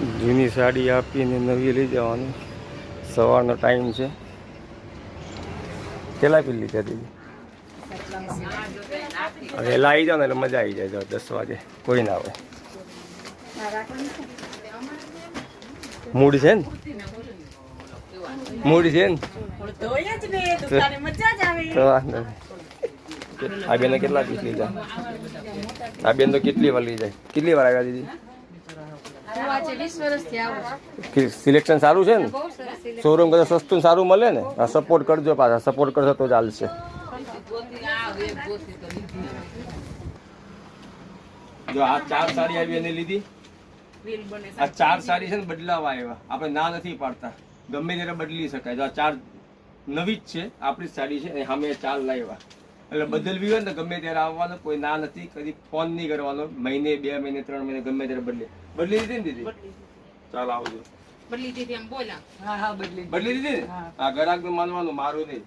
જૂની સાડી આપીને નવી લઈ જવાની. સવારનો ટાઈમ છે. કેટલા પી લીધા દીદી? વહેલા આવી જાઓ ને એટલે મજા આવી જાય. 10 વાગે કોઈ ના હોય. મૂડ છે ને? મૂડ છે ને? તો આ બેન કેટલા પીસ લીધા? આ બેન તો કેટલી વાર લઈ જાય? કેટલી વાર આવ્યા દીદી? સિલેક્શન સારું છે ને? શોરૂમ કરતા સસ્તું સારું મળે ને? સપોર્ટ કરજો, પાછા સપોર્ટ કરશો તો ચાલશે. જો આ 4 સાડી આવી એને લીધી. આ 4 સાડી છે ને બદલાવા આવ્યા. આપણે ના નથી પાડતા, ગમે ત્યારે બદલી શકાય. જો આ 4 નવી જ છે, આપણી જ સાડી છે. સામે 4 લાવ્યા એટલે બદલવી હોય ને ગમે ત્યારે આવવાનો, કોઈ ના નથી. કદી ફોન નહીં કરવાનો. મહિને 2 મહિને 3 મહિને ગમે ત્યારે બદલી દીધી ને દીદી? ચાલ આવજો. બદલી દીધી એમ બોલા. હા બદલી દીધી ને? હા, ગ્રાહક માનવાનું, મારું નહીં.